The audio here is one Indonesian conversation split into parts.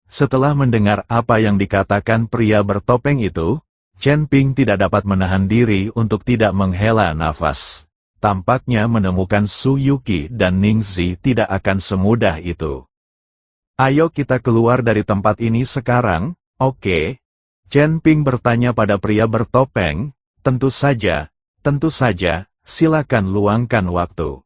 Setelah mendengar apa yang dikatakan pria bertopeng itu, Chen Ping tidak dapat menahan diri untuk tidak menghela nafas. Tampaknya menemukan Su Yuki dan Ningxi tidak akan semudah itu. Ayo kita keluar dari tempat ini sekarang, oke? Chen Ping bertanya pada pria bertopeng. Tentu saja, silakan luangkan waktu.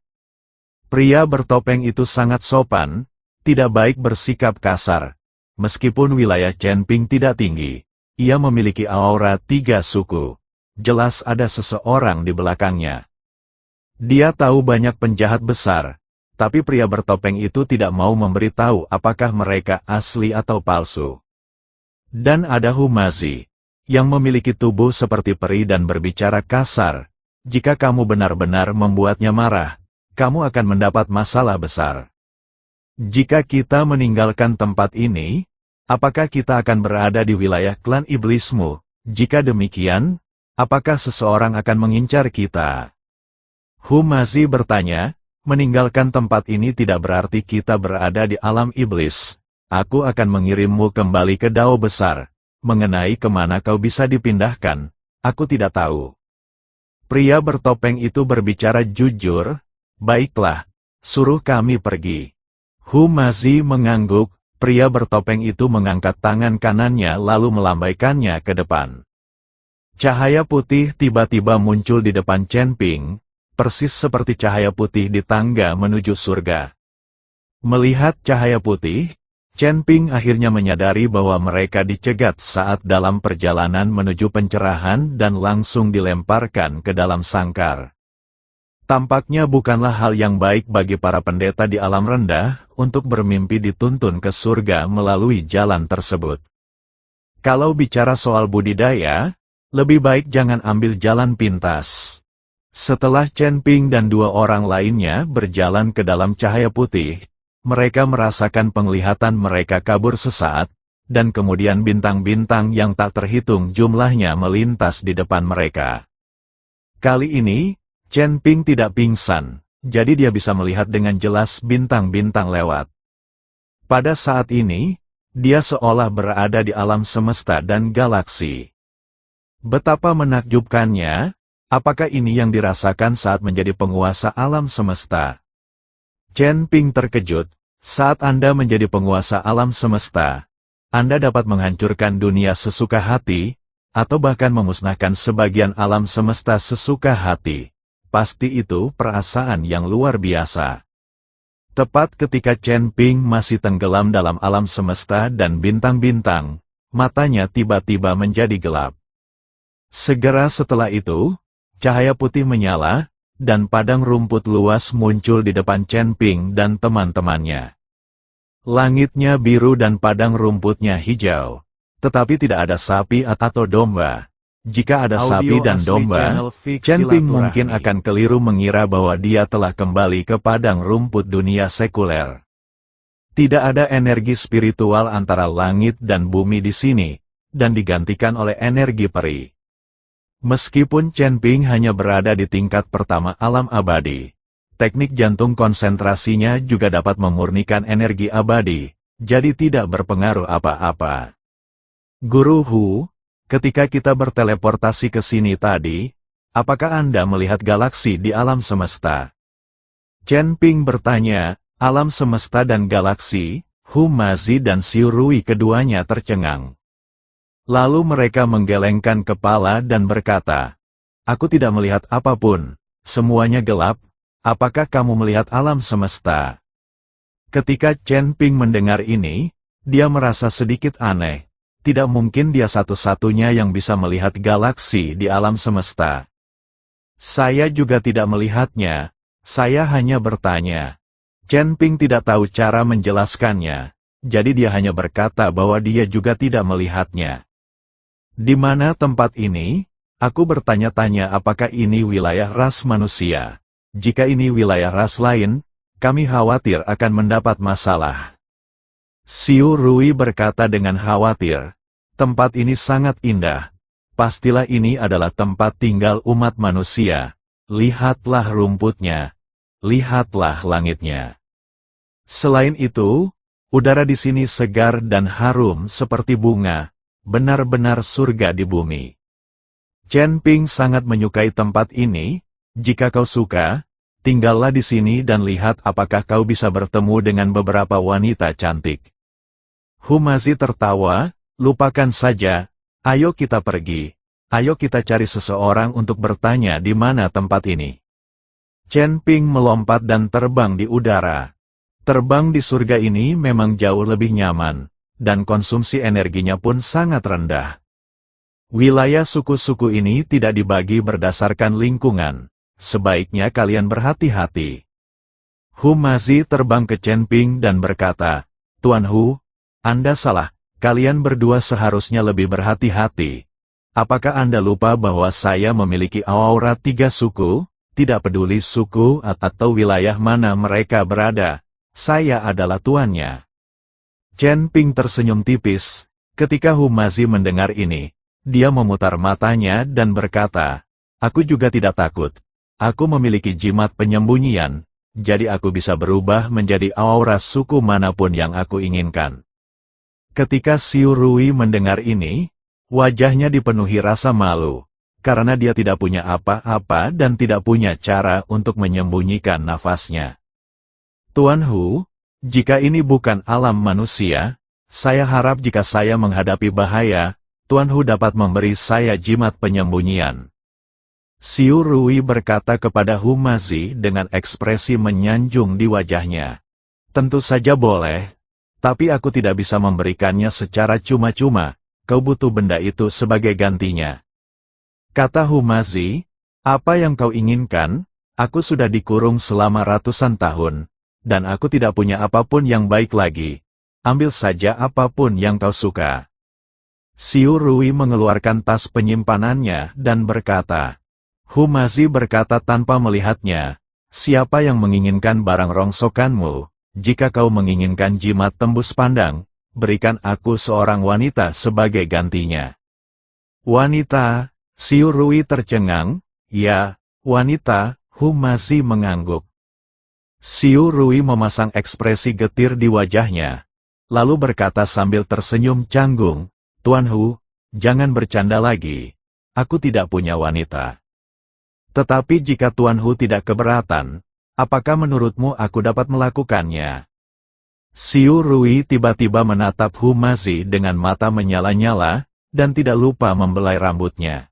Pria bertopeng itu sangat sopan, tidak baik bersikap kasar. Meskipun wilayah Chen Ping tidak tinggi, ia memiliki aura 3 suku. Jelas ada seseorang di belakangnya. Dia tahu banyak penjahat besar, tapi pria bertopeng itu tidak mau memberitahu apakah mereka asli atau palsu. Dan ada Humazi, yang memiliki tubuh seperti peri dan berbicara kasar. Jika kamu benar-benar membuatnya marah, kamu akan mendapat masalah besar. Jika kita meninggalkan tempat ini, apakah kita akan berada di wilayah klan iblismu? Jika demikian, apakah seseorang akan mengincar kita? Humazi bertanya, meninggalkan tempat ini tidak berarti kita berada di alam iblis. Aku akan mengirimmu kembali ke Dao besar. Mengenai kemana kau bisa dipindahkan, aku tidak tahu. Pria bertopeng itu berbicara jujur, baiklah, suruh kami pergi. Humazi mengangguk, pria bertopeng itu mengangkat tangan kanannya lalu melambaikannya ke depan. Cahaya putih tiba-tiba muncul di depan Chen Ping, persis seperti cahaya putih di tangga menuju surga. Melihat cahaya putih, Chen Ping akhirnya menyadari bahwa mereka dicegat saat dalam perjalanan menuju pencerahan dan langsung dilemparkan ke dalam sangkar. Tampaknya bukanlah hal yang baik bagi para pendeta di alam rendah untuk bermimpi dituntun ke surga melalui jalan tersebut. Kalau bicara soal budidaya, lebih baik jangan ambil jalan pintas. Setelah Chen Ping dan 2 orang lainnya berjalan ke dalam cahaya putih, mereka merasakan penglihatan mereka kabur sesaat, dan kemudian bintang-bintang yang tak terhitung jumlahnya melintas di depan mereka. Kali ini, Chen Ping tidak pingsan, jadi dia bisa melihat dengan jelas bintang-bintang lewat. Pada saat ini, dia seolah berada di alam semesta dan galaksi. Betapa menakjubkannya! Apakah ini yang dirasakan saat menjadi penguasa alam semesta? Chen Ping terkejut, saat Anda menjadi penguasa alam semesta, Anda dapat menghancurkan dunia sesuka hati, atau bahkan memusnahkan sebagian alam semesta sesuka hati. Pasti itu perasaan yang luar biasa. Tepat ketika Chen Ping masih tenggelam dalam alam semesta dan bintang-bintang, matanya tiba-tiba menjadi gelap. Segera setelah itu, cahaya putih menyala, dan padang rumput luas muncul di depan Chen Ping dan teman-temannya. Langitnya biru dan padang rumputnya hijau, tetapi tidak ada sapi atau domba. Jika ada sapi dan domba, Chen Ping mungkin akan keliru mengira bahwa dia telah kembali ke padang rumput dunia sekuler. Tidak ada energi spiritual antara langit dan bumi di sini, dan digantikan oleh energi peri. Meskipun Chen Ping hanya berada di tingkat pertama alam abadi, teknik jantung konsentrasinya juga dapat memurnikan energi abadi, jadi tidak berpengaruh apa-apa. Guru Hu, ketika kita berteleportasi ke sini tadi, apakah Anda melihat galaksi di alam semesta? Chen Ping bertanya, alam semesta dan galaksi, Humazi dan Xiu Rui keduanya tercengang. Lalu mereka menggelengkan kepala dan berkata, aku tidak melihat apapun, semuanya gelap, apakah kamu melihat alam semesta? Ketika Chen Ping mendengar ini, dia merasa sedikit aneh, tidak mungkin dia satu-satunya yang bisa melihat galaksi di alam semesta. Saya juga tidak melihatnya, saya hanya bertanya. Chen Ping tidak tahu cara menjelaskannya, jadi dia hanya berkata bahwa dia juga tidak melihatnya. Di mana tempat ini? Aku bertanya-tanya apakah ini wilayah ras manusia. Jika ini wilayah ras lain, kami khawatir akan mendapat masalah. Xiu Rui berkata dengan khawatir, tempat ini sangat indah. Pastilah ini adalah tempat tinggal umat manusia. Lihatlah rumputnya. Lihatlah langitnya. Selain itu, Udara di sini segar dan harum seperti bunga, benar-benar surga di bumi. Chen Ping sangat menyukai tempat ini. Jika kau suka, tinggallah di sini dan lihat apakah kau bisa bertemu dengan beberapa wanita cantik. Hu Mazi tertawa, lupakan saja, ayo kita pergi. Ayo kita cari seseorang untuk bertanya di mana tempat ini. Chen Ping melompat dan terbang di udara. Terbang di surga ini memang jauh lebih nyaman, dan konsumsi energinya pun sangat rendah. Wilayah suku-suku ini tidak dibagi berdasarkan lingkungan. Sebaiknya kalian berhati-hati. Hu Mazi terbang ke Chen Ping dan berkata, Tuan Hu, Anda salah, kalian berdua seharusnya lebih berhati-hati. Apakah Anda lupa bahwa saya memiliki aura 3 suku? Tidak peduli suku atau wilayah mana mereka berada, saya adalah tuannya. Chen Ping tersenyum tipis. Ketika Hu Mazi mendengar ini, dia memutar matanya dan berkata, aku juga tidak takut. Aku memiliki jimat penyembunyian, jadi aku bisa berubah menjadi aura suku manapun yang aku inginkan. Ketika Xiu Rui mendengar ini, wajahnya dipenuhi rasa malu, karena dia tidak punya apa-apa dan tidak punya cara untuk menyembunyikan nafasnya. Tuan Hu, jika ini bukan alam manusia, saya harap jika saya menghadapi bahaya, Tuan Hu dapat memberi saya jimat penyembunyian. Xiu Rui berkata kepada Hu Mazi dengan ekspresi menyanjung di wajahnya. Tentu saja boleh, tapi aku tidak bisa memberikannya secara cuma-cuma. Kau butuh benda itu sebagai gantinya. Kata Hu Mazi, apa yang kau inginkan? Aku sudah dikurung selama ratusan tahun, dan aku tidak punya apapun yang baik lagi. Ambil saja apapun yang kau suka. Xiu Rui mengeluarkan tas penyimpanannya dan berkata. Hu Mazi berkata tanpa melihatnya, siapa yang menginginkan barang rongsokanmu? Jika kau menginginkan jimat tembus pandang, berikan aku seorang wanita sebagai gantinya. Wanita, Xiu Rui tercengang, ya, wanita, Hu Mazi mengangguk. Xiu Rui memasang ekspresi getir di wajahnya, lalu berkata sambil tersenyum canggung, Tuan Hu, jangan bercanda lagi, aku tidak punya wanita. Tetapi jika Tuan Hu tidak keberatan, apakah menurutmu aku dapat melakukannya? Xiu Rui tiba-tiba menatap Hu Mazi dengan mata menyala-nyala, dan tidak lupa membelai rambutnya.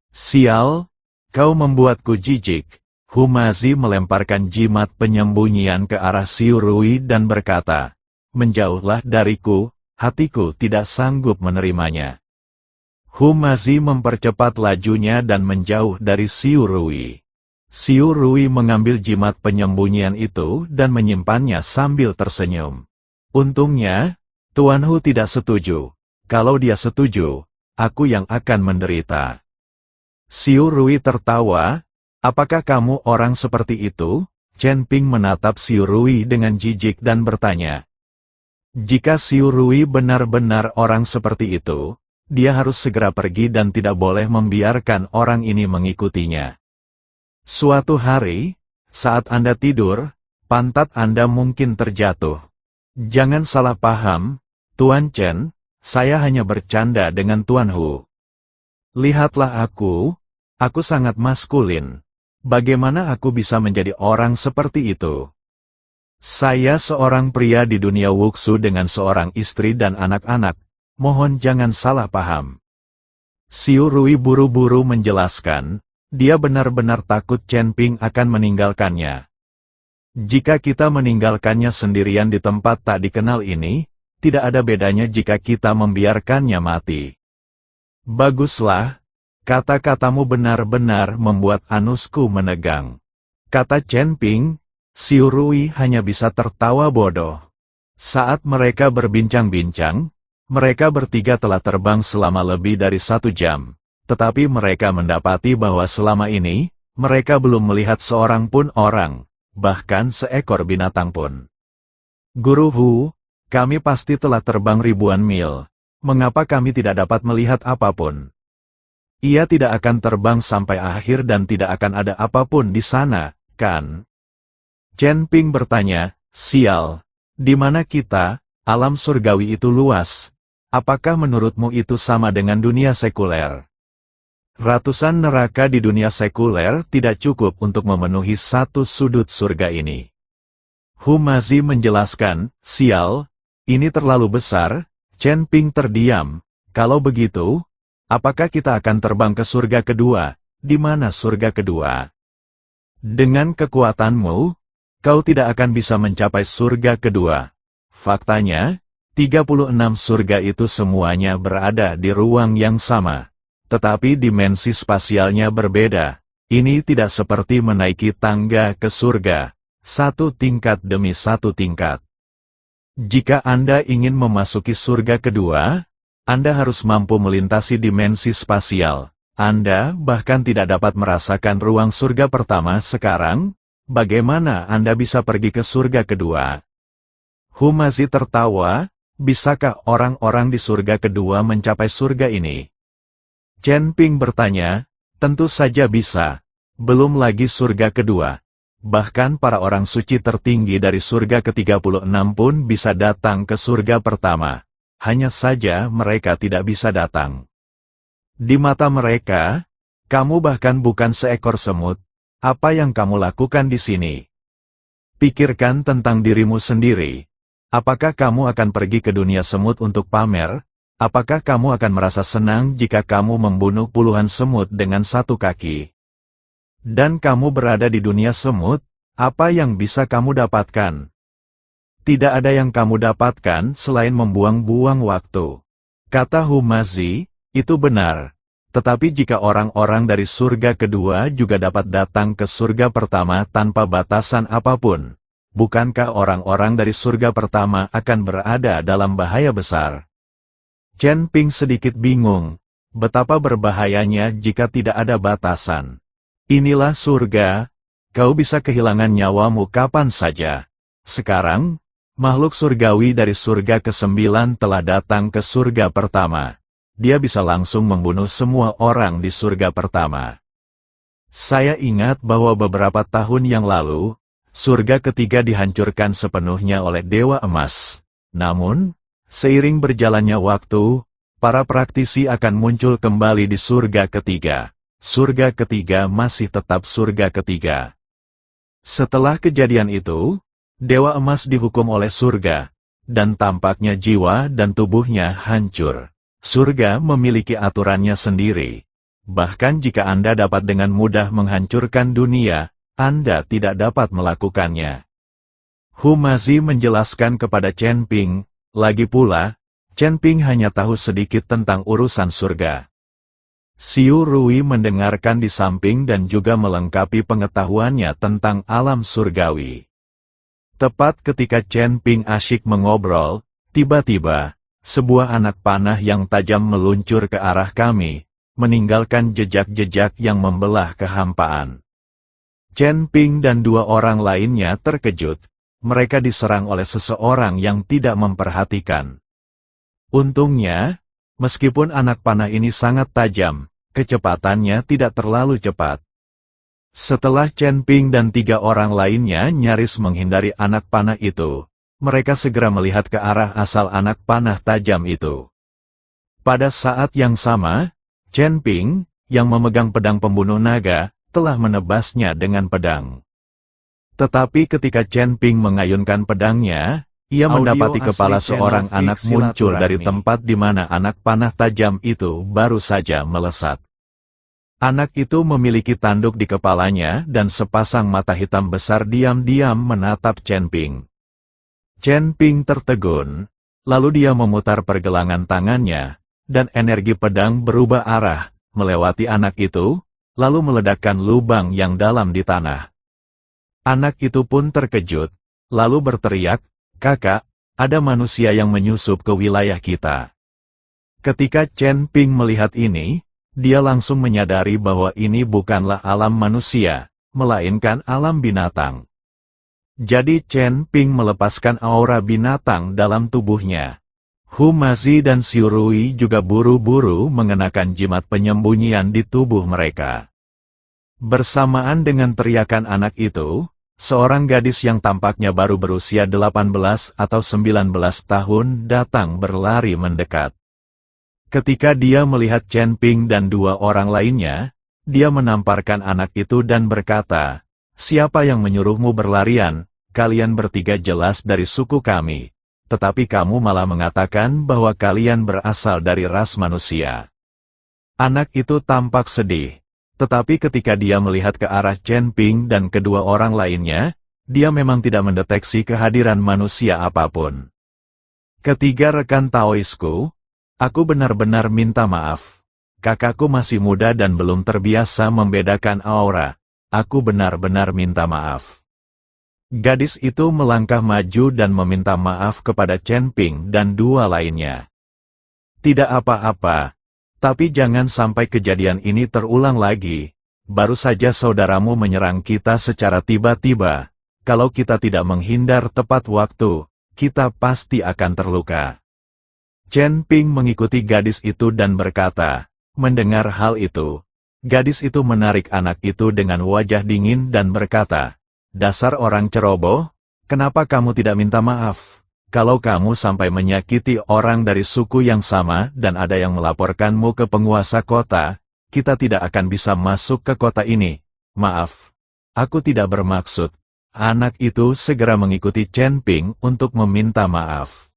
Sial, kau membuatku jijik. Hu Mazi melemparkan jimat penyembunyian ke arah Xiu Rui dan berkata, menjauhlah dariku, hatiku tidak sanggup menerimanya. Hu Mazi mempercepat lajunya dan menjauh dari Xiu Rui. Xiu Rui mengambil jimat penyembunyian itu dan menyimpannya sambil tersenyum. Untungnya, Tuan Hu tidak setuju. Kalau dia setuju, aku yang akan menderita. Xiu Rui tertawa, apakah kamu orang seperti itu? Chen Ping menatap Xiu Rui dengan jijik dan bertanya. Jika Xiu Rui benar-benar orang seperti itu, dia harus segera pergi dan tidak boleh membiarkan orang ini mengikutinya. Suatu hari, saat Anda tidur, pantat Anda mungkin terjatuh. Jangan salah paham, Tuan Chen, saya hanya bercanda dengan Tuan Hu. Lihatlah aku sangat maskulin. Bagaimana aku bisa menjadi orang seperti itu? Saya seorang pria di dunia wuksu dengan seorang istri dan anak-anak, mohon jangan salah paham. Xiu Rui buru-buru menjelaskan, dia benar-benar takut Chen Ping akan meninggalkannya. Jika kita meninggalkannya sendirian di tempat tak dikenal ini, tidak ada bedanya jika kita membiarkannya mati. Baguslah, kata-katamu benar-benar membuat anusku menegang. Kata Chen Ping, Xiu Rui hanya bisa tertawa bodoh. Saat mereka berbincang-bincang, mereka bertiga telah terbang selama lebih dari 1 jam. Tetapi mereka mendapati bahwa selama ini, mereka belum melihat seorang pun orang, bahkan seekor binatang pun. Guru Hu, kami pasti telah terbang ribuan mil. Mengapa kami tidak dapat melihat apapun? Ia tidak akan terbang sampai akhir dan tidak akan ada apapun di sana, kan? Chen Ping bertanya, sial, Di mana kita, alam surgawi itu luas. Apakah menurutmu itu sama dengan dunia sekuler? Ratusan neraka di dunia sekuler tidak cukup untuk memenuhi satu sudut surga ini. Humazi menjelaskan, sial, ini terlalu besar. Chen Ping terdiam. Kalau begitu, apakah kita akan terbang ke surga kedua? Di mana surga kedua? Dengan kekuatanmu, kau tidak akan bisa mencapai surga kedua. Faktanya, 36 surga itu semuanya berada di ruang yang sama. Tetapi dimensi spasialnya berbeda. Ini tidak seperti menaiki tangga ke surga, satu tingkat demi satu tingkat. Jika Anda ingin memasuki surga kedua, Anda harus mampu melintasi dimensi spasial. Anda bahkan tidak dapat merasakan ruang surga pertama sekarang. Bagaimana Anda bisa pergi ke surga kedua? Humazi tertawa, bisakah orang-orang di surga kedua mencapai surga ini? Chen Ping bertanya, tentu saja bisa. Belum lagi surga kedua. Bahkan para orang suci tertinggi dari surga ke-36 pun bisa datang ke surga pertama. Hanya saja mereka tidak bisa datang. Di mata mereka, kamu bahkan bukan seekor semut. Apa yang kamu lakukan di sini? Pikirkan tentang dirimu sendiri. Apakah kamu akan pergi ke dunia semut untuk pamer? Apakah kamu akan merasa senang jika kamu membunuh puluhan semut dengan satu kaki? Dan kamu berada di dunia semut, apa yang bisa kamu dapatkan? Tidak ada yang kamu dapatkan selain membuang-buang waktu. Kata Humazi, itu benar. Tetapi jika orang-orang dari surga kedua juga dapat datang ke surga pertama tanpa batasan apapun, bukankah orang-orang dari surga pertama akan berada dalam bahaya besar? Chen Ping sedikit bingung, betapa berbahayanya jika tidak ada batasan. Inilah surga, kau bisa kehilangan nyawamu kapan saja. Sekarang, makhluk surgawi dari surga ke-9 telah datang ke surga pertama. Dia bisa langsung membunuh semua orang di surga pertama. Saya ingat bahwa beberapa tahun yang lalu, surga ketiga dihancurkan sepenuhnya oleh Dewa Emas. Namun, seiring berjalannya waktu, para praktisi akan muncul kembali di surga ketiga. Surga ketiga masih tetap surga ketiga. Setelah kejadian itu, Dewa Emas dihukum oleh surga, dan tampaknya jiwa dan tubuhnya hancur. Surga memiliki aturannya sendiri. Bahkan jika Anda dapat dengan mudah menghancurkan dunia, Anda tidak dapat melakukannya. Humazi menjelaskan kepada Chen Ping, lagi pula, Chen Ping hanya tahu sedikit tentang urusan surga. Xiu Rui mendengarkan di samping dan juga melengkapi pengetahuannya tentang alam surgawi. Tepat ketika Chen Ping asyik mengobrol, tiba-tiba, sebuah anak panah yang tajam meluncur ke arah kami, meninggalkan jejak-jejak yang membelah kehampaan. Chen Ping dan dua orang lainnya terkejut, mereka diserang oleh seseorang yang tidak memperhatikan. Untungnya, meskipun anak panah ini sangat tajam, kecepatannya tidak terlalu cepat. Setelah Chen Ping dan tiga orang lainnya nyaris menghindari anak panah itu, mereka segera melihat ke arah asal anak panah tajam itu. Pada saat yang sama, Chen Ping, yang memegang pedang pembunuh naga, telah menebasnya dengan pedang. Tetapi ketika Chen Ping mengayunkan pedangnya, ia mendapati kepala seorang anak muncul dari tempat di mana anak panah tajam itu baru saja melesat. Anak itu memiliki tanduk di kepalanya dan sepasang mata hitam besar diam-diam menatap Chen Ping. Chen Ping tertegun, lalu dia memutar pergelangan tangannya, dan energi pedang berubah arah, melewati anak itu, lalu meledakkan lubang yang dalam di tanah. Anak itu pun terkejut, lalu berteriak, "Kakak, ada manusia yang menyusup ke wilayah kita." Ketika Chen Ping melihat ini, dia langsung menyadari bahwa ini bukanlah alam manusia, melainkan alam binatang. Jadi Chen Ping melepaskan aura binatang dalam tubuhnya. Humazi dan Xiu Rui juga buru-buru mengenakan jimat penyembunyian di tubuh mereka. Bersamaan dengan teriakan anak itu, Seorang gadis yang tampaknya baru berusia 18 atau 19 tahun datang berlari mendekat. Ketika dia melihat Chen Ping dan dua orang lainnya, dia menamparkan anak itu dan berkata, "Siapa yang menyuruhmu berlarian? Kalian bertiga jelas dari suku kami. Tetapi kamu malah mengatakan bahwa kalian berasal dari ras manusia." Anak itu tampak sedih. Tetapi ketika dia melihat ke arah Chen Ping dan kedua orang lainnya, dia memang tidak mendeteksi kehadiran manusia apapun. Ketiga rekan Taoisku, aku benar-benar minta maaf. Kakakku masih muda dan belum terbiasa membedakan aura. Aku benar-benar minta maaf. Gadis itu melangkah maju dan meminta maaf kepada Chen Ping dan dua lainnya. Tidak apa-apa. Tapi jangan sampai kejadian ini terulang lagi. Baru saja saudaramu menyerang kita secara tiba-tiba. Kalau kita tidak menghindar tepat waktu, kita pasti akan terluka. Chen Ping mengikuti gadis itu dan berkata, mendengar hal itu, gadis itu menarik anak itu dengan wajah dingin dan berkata, "Dasar orang ceroboh, kenapa kamu tidak minta maaf? Kalau kamu sampai menyakiti orang dari suku yang sama dan ada yang melaporkanmu ke penguasa kota, kita tidak akan bisa masuk ke kota ini. Maaf, aku tidak bermaksud." Anak itu segera mengikuti Chen Ping untuk meminta maaf.